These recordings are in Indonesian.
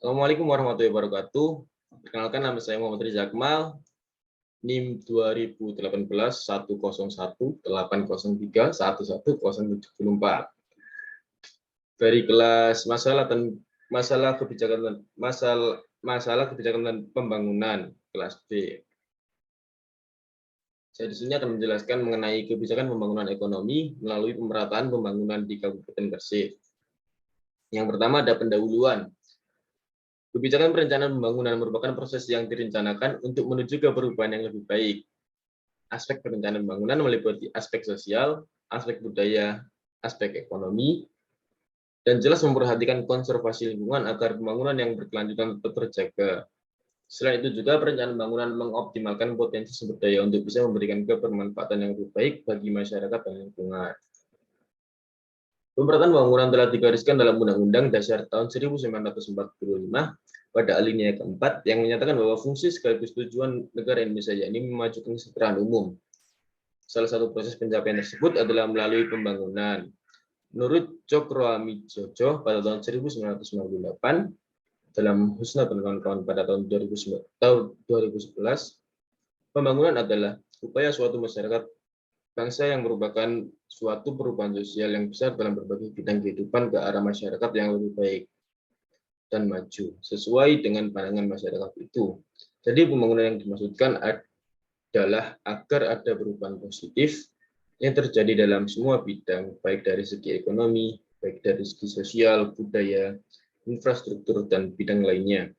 Assalamualaikum warahmatullahi wabarakatuh. Perkenalkan, nama saya Muhammad Riza Akmal, NIM 2018 101 803 1174 dari kelas masalah kebijakan dan pembangunan kelas B. Saya di sini akan menjelaskan mengenai kebijakan pembangunan ekonomi melalui pemerataan pembangunan di Kabupaten Gresik. Yang pertama ada pendahuluan. Kebijakan perencanaan pembangunan merupakan proses yang direncanakan untuk menuju ke perubahan yang lebih baik. Aspek perencanaan pembangunan meliputi aspek sosial, aspek budaya, aspek ekonomi, dan jelas memperhatikan konservasi lingkungan agar pembangunan yang berkelanjutan tetap terjaga. Selain itu juga perencanaan pembangunan mengoptimalkan potensi sumber daya untuk bisa memberikan kebermanfaatan yang lebih baik bagi masyarakat dan lingkungan. Pemerataan pembangunan telah digariskan dalam Undang-Undang Dasar tahun 1945 pada alinea keempat yang menyatakan bahwa fungsi sekaligus tujuan negara Indonesia yakni memajukan kesejahteraan umum. Salah satu proses pencapaian tersebut adalah melalui pembangunan. Menurut Cokroamidjojo pada tahun 1998, dalam Husna dan kawan-kawan pada tahun 2011, pembangunan adalah upaya suatu masyarakat bangsa yang merupakan suatu perubahan sosial yang besar dalam berbagai bidang kehidupan ke arah masyarakat yang lebih baik dan maju sesuai dengan pandangan masyarakat itu. Jadi pembangunan yang dimaksudkan adalah agar ada perubahan positif yang terjadi dalam semua bidang, baik dari segi ekonomi, baik dari segi sosial, budaya, infrastruktur, dan bidang lainnya.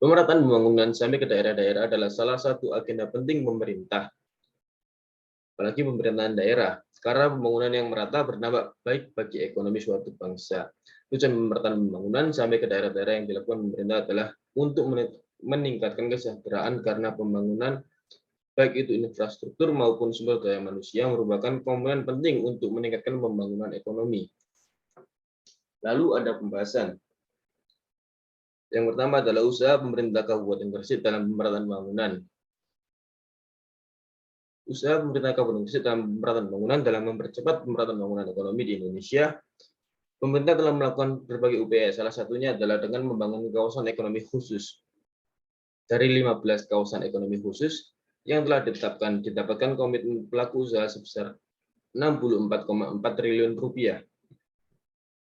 Pemerataan pembangunan sampai ke daerah-daerah adalah salah satu agenda penting pemerintah, apalagi pemerintahan daerah, karena pembangunan yang merata berdampak baik bagi ekonomi suatu bangsa. Tujuan pemerataan pembangunan sampai ke daerah-daerah yang dilakukan pemerintah adalah untuk meningkatkan kesejahteraan karena pembangunan baik itu infrastruktur maupun sumber daya manusia merupakan komponen penting untuk meningkatkan pembangunan ekonomi. Lalu ada pembahasan. Yang pertama adalah usaha pemerintah Kabupaten Gresik dalam pemerataan pembangunan. Usaha pemerintah Kabupaten Gresik dalam pemerataan pembangunan dalam mempercepat pemerataan pembangunan ekonomi di Indonesia. Pemerintah telah melakukan berbagai upaya, salah satunya adalah dengan membangun kawasan ekonomi khusus. Dari 15 kawasan ekonomi khusus yang telah didapatkan komitmen pelaku usaha sebesar 64,4 triliun rupiah.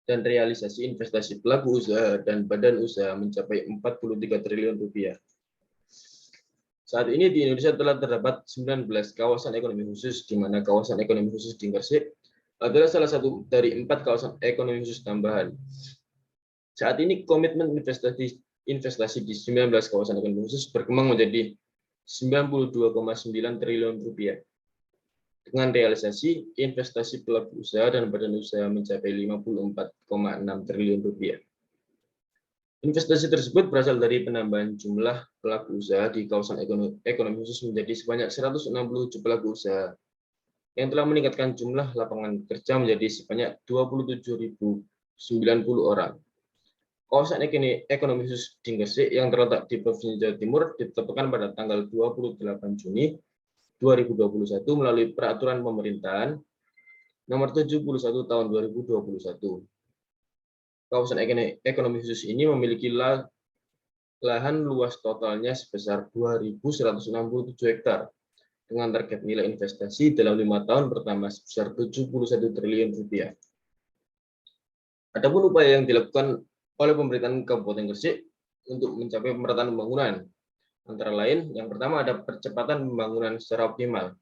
Dan realisasi investasi pelaku usaha dan badan usaha mencapai 43 triliun rupiah. Saat ini di Indonesia telah terdapat 19 kawasan ekonomi khusus, di mana kawasan ekonomi khusus di Gresik adalah salah satu dari 4 kawasan ekonomi khusus tambahan. Saat ini komitmen investasi di 19 kawasan ekonomi khusus berkembang menjadi 92,9 triliun rupiah. Dengan realisasi investasi pelaku usaha dan badan usaha mencapai 54,6 triliun rupiah. Investasi tersebut berasal dari penambahan jumlah pelaku usaha di kawasan ekonomi khusus menjadi sebanyak 167 pelaku usaha, yang telah meningkatkan jumlah lapangan kerja menjadi sebanyak 27.090 orang. Kawasan ekonomi khusus di Gresik yang terletak di Provinsi Jawa Timur ditetapkan pada tanggal 28 Juni 2021 melalui Peraturan Pemerintahan Nomor 71 Tahun 2021. Kawasan ekonomi khusus ini memiliki lahan luas totalnya sebesar 2.167 hektar dengan target nilai investasi dalam 5 tahun pertama sebesar 71 triliun rupiah. Adapun upaya yang dilakukan oleh pemerintahan Kabupaten Gresik untuk mencapai pemerataan pembangunan, antara lain, yang pertama ada percepatan pembangunan secara optimal.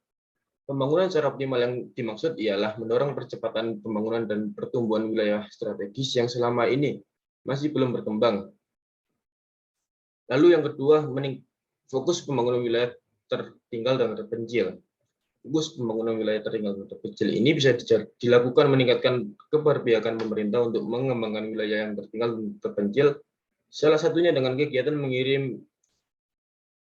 Pembangunan secara optimal yang dimaksud ialah mendorong percepatan pembangunan dan pertumbuhan wilayah strategis yang selama ini masih belum berkembang. Lalu yang kedua, fokus pembangunan wilayah tertinggal dan terpencil. Fokus pembangunan wilayah tertinggal dan terpencil ini bisa dilakukan meningkatkan keberpihakan pemerintah untuk mengembangkan wilayah yang tertinggal dan terpencil, salah satunya dengan kegiatan mengirim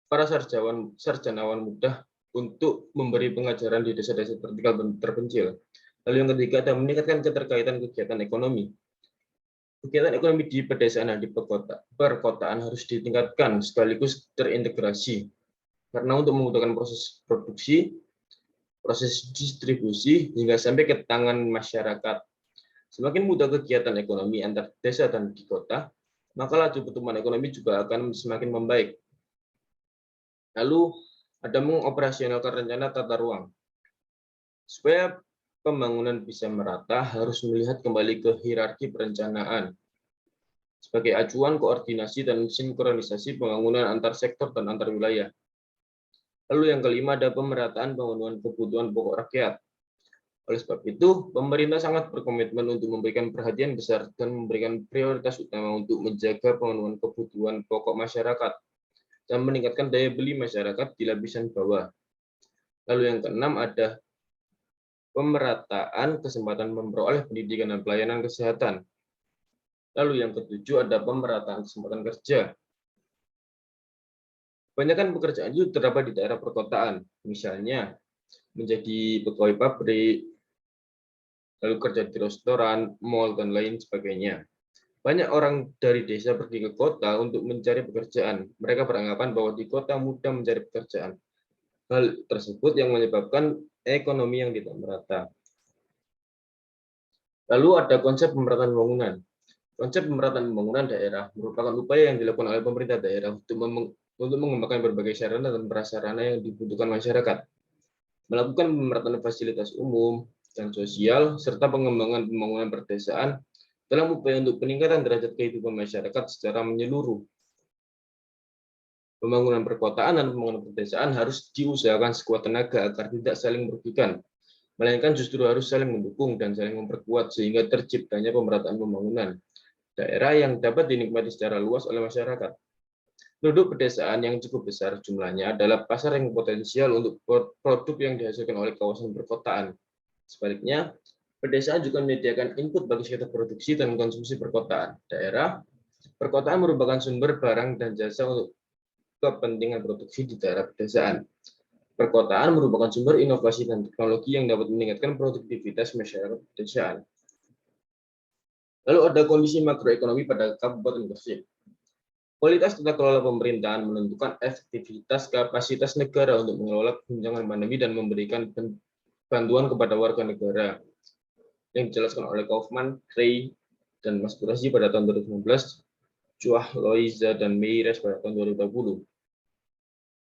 para sarjanawan muda untuk memberi pengajaran di desa-desa tertinggal dan terpencil. Lalu yang ketiga ada meningkatkan keterkaitan kegiatan ekonomi. Kegiatan ekonomi di pedesaan dan di perkotaan harus ditingkatkan sekaligus terintegrasi. Karena untuk memudahkan proses produksi, proses distribusi, hingga sampai ke tangan masyarakat. Semakin mudah kegiatan ekonomi antar desa dan di kota, maka laju pertumbuhan ekonomi juga akan semakin membaik. Lalu ada mengoperasionalkan rencana tata ruang. Supaya pembangunan bisa merata, harus melihat kembali ke hierarki perencanaan sebagai acuan koordinasi dan sinkronisasi pembangunan antar sektor dan antar wilayah. Lalu yang kelima ada pemerataan pemenuhan kebutuhan pokok rakyat. Oleh sebab itu, pemerintah sangat berkomitmen untuk memberikan perhatian besar dan memberikan prioritas utama untuk menjaga pemenuhan kebutuhan pokok masyarakat dan meningkatkan daya beli masyarakat di lapisan bawah. Lalu yang keenam ada pemerataan kesempatan memperoleh pendidikan dan pelayanan kesehatan. Lalu yang ketujuh ada pemerataan kesempatan kerja. Kebanyakan pekerjaan itu terdapat di daerah perkotaan, misalnya menjadi pegawai pabrik, lalu kerja di restoran, mal, dan lain sebagainya. Banyak orang dari desa pergi ke kota untuk mencari pekerjaan. Mereka beranggapan bahwa di kota mudah mencari pekerjaan. Hal tersebut yang menyebabkan ekonomi yang tidak merata. Lalu ada konsep pemerataan pembangunan. Konsep pemerataan pembangunan daerah merupakan upaya yang dilakukan oleh pemerintah daerah untuk mengembangkan berbagai sarana dan prasarana yang dibutuhkan masyarakat, melakukan pemerataan fasilitas umum dan sosial, serta pengembangan pembangunan perdesaan dalam upaya untuk peningkatan derajat kehidupan masyarakat secara menyeluruh. Pembangunan perkotaan dan pembangunan perdesaan harus diusahakan sekuat tenaga agar tidak saling merugikan, melainkan justru harus saling mendukung dan saling memperkuat sehingga terciptanya pemerataan pembangunan daerah yang dapat dinikmati secara luas oleh masyarakat. Penduduk pedesaan yang cukup besar jumlahnya adalah pasar yang potensial untuk produk yang dihasilkan oleh kawasan perkotaan. Sebaliknya, pedesaan juga menyediakan input bagi sektor produksi dan konsumsi perkotaan. Daerah perkotaan merupakan sumber barang dan jasa untuk kepentingan produksi di daerah pedesaan. Perkotaan merupakan sumber inovasi dan teknologi yang dapat meningkatkan produktivitas masyarakat pedesaan. Lalu ada kondisi makroekonomi pada Kabupaten Gresik. Kualitas tata kelola pemerintahan menentukan efektivitas kapasitas negara untuk mengelola guncangan pandemi dan memberikan bantuan kepada warga negara, yang dijelaskan oleh Kaufman, Gray, dan Mas Burasi pada tahun 2019, Chua Loiza dan Meires pada tahun 2020.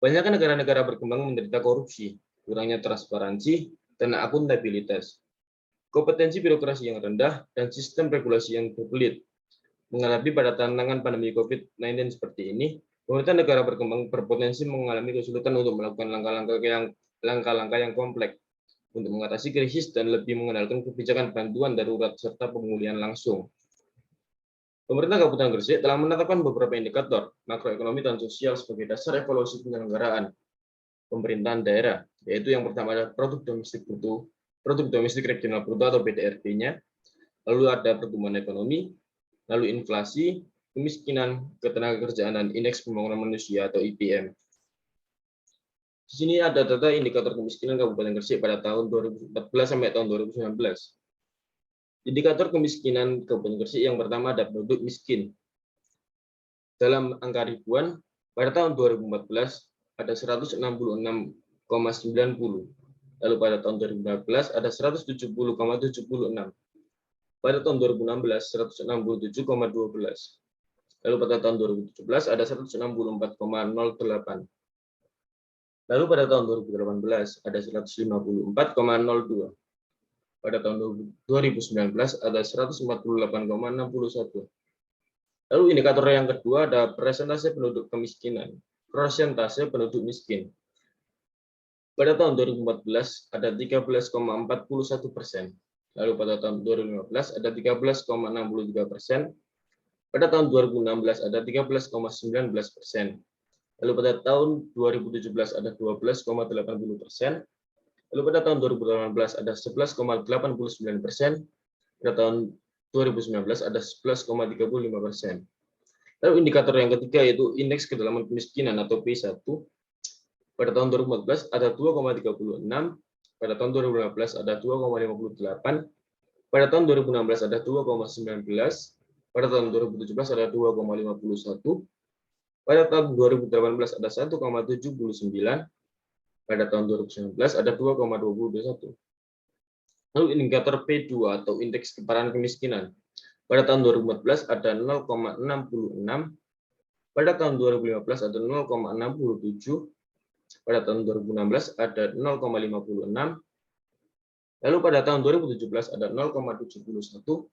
Banyak negara-negara berkembang menderita korupsi, kurangnya transparansi, dan akuntabilitas, kompetensi birokrasi yang rendah, dan sistem regulasi yang berbelit. Menghadapi pada tantangan pandemi COVID-19 seperti ini, pemerintah negara berkembang berpotensi mengalami kesulitan untuk melakukan langkah-langkah yang kompleks untuk mengatasi krisis dan lebih mengandalkan kebijakan bantuan darurat serta pemulihan langsung. Pemerintah Kabupaten Gresik telah menetapkan beberapa indikator makroekonomi dan sosial sebagai dasar evaluasi penyelenggaraan pemerintahan daerah, yaitu yang pertama adalah produk domestik regional bruto atau PDRB-nya, lalu ada pertumbuhan ekonomi, lalu inflasi, kemiskinan, ketenagakerjaan, dan indeks pembangunan manusia atau IPM. Di sini ada data indikator kemiskinan Kabupaten Gresik pada tahun 2014 sampai tahun 2019. Indikator kemiskinan Kabupaten Gresik yang pertama ada penduduk miskin. Dalam angka ribuan, pada tahun 2014 ada 166,90. Lalu pada tahun 2015 ada 170,76. Pada tahun 2016, 167,12. Lalu pada tahun 2017 ada 164,08. Lalu pada tahun 2018 ada 154,02. Pada tahun 2019 ada 148,61. Lalu indikator yang kedua ada persentase penduduk kemiskinan, persentase penduduk miskin. Pada tahun 2014 ada 13,41%. Lalu pada tahun 2015 ada 13,63%. Pada tahun 2016 ada 13,19%. Lalu pada tahun 2017 ada 12,80%. Lalu pada tahun 2018 ada 11,89%. Pada tahun 2019 ada 11,35%. Lalu indikator yang ketiga yaitu indeks kedalaman kemiskinan atau P1. Pada tahun 2014 ada 2,36. Pada tahun 2015 ada 2,58. Pada tahun 2016 ada 2,19. Pada tahun 2017 ada 2,51. Pada tahun 2018 ada 1,79. Pada tahun 2019 ada 2,21. Lalu indikator P2 atau indeks keparahan kemiskinan. Pada tahun 2014 ada 0,66, pada tahun 2015 ada 0,67, pada tahun 2016 ada 0,56, lalu pada tahun 2017 ada 0,71,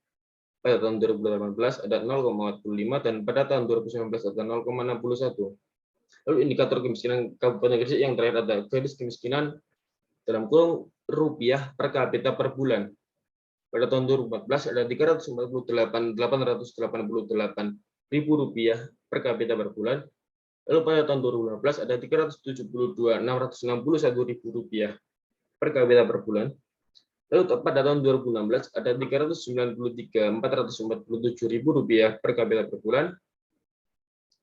pada tahun 2018 ada 0,45, dan pada tahun 2019 ada 0,61. Lalu indikator kemiskinan Kabupaten Gresik yang terakhir ada garis kemiskinan dalam kurung rupiah per kapita per bulan. Pada tahun 2014 ada 348.888 ribu rupiah per kapita per bulan. Lalu pada tahun 2015 ada 372.661 ribu rupiah per kapita per bulan. Lalu pada tahun 2016 ada 393.447 ribu rupiah per kapita per bulan.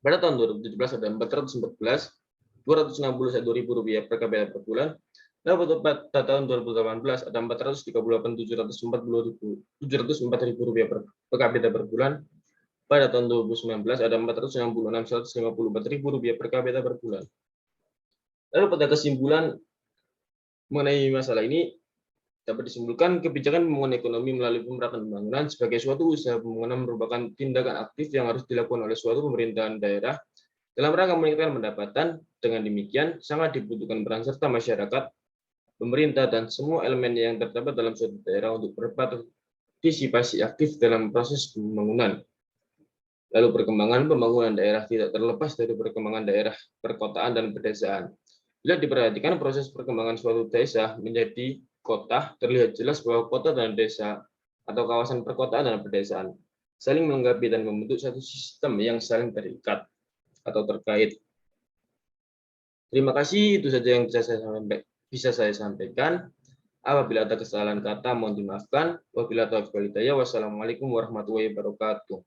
Pada tahun 2017 ada 411.261 ribu rupiah per kapita per bulan. Lalu pada tahun 2018 ada 438.704 ribu rupiah per kapita per bulan. Pada tahun 2019 ada 466.154 ribu rupiah per kapita per bulan. Lalu pada kesimpulan mengenai masalah ini, dapat disimpulkan kebijakan pembangunan ekonomi melalui pemerataan pembangunan sebagai suatu usaha pembangunan merupakan tindakan aktif yang harus dilakukan oleh suatu pemerintahan daerah dalam rangka meningkatkan pendapatan. Dengan demikian, sangat dibutuhkan peran serta masyarakat, pemerintah, dan semua elemen yang terdapat dalam suatu daerah untuk berpartisipasi aktif dalam proses pembangunan. Lalu perkembangan pembangunan daerah tidak terlepas dari perkembangan daerah perkotaan dan pedesaan. Bila diperhatikan proses perkembangan suatu desa menjadi kota, terlihat jelas bahwa kota dan desa atau kawasan perkotaan dan pedesaan saling melengkapi dan membentuk satu sistem yang saling terikat atau terkait. Terima kasih, itu saja yang bisa saya sampaikan. Apabila ada kesalahan kata, mohon dimaafkan. Wabillahi taufiq wal hidayah. Wassalamualaikum warahmatullahi wabarakatuh.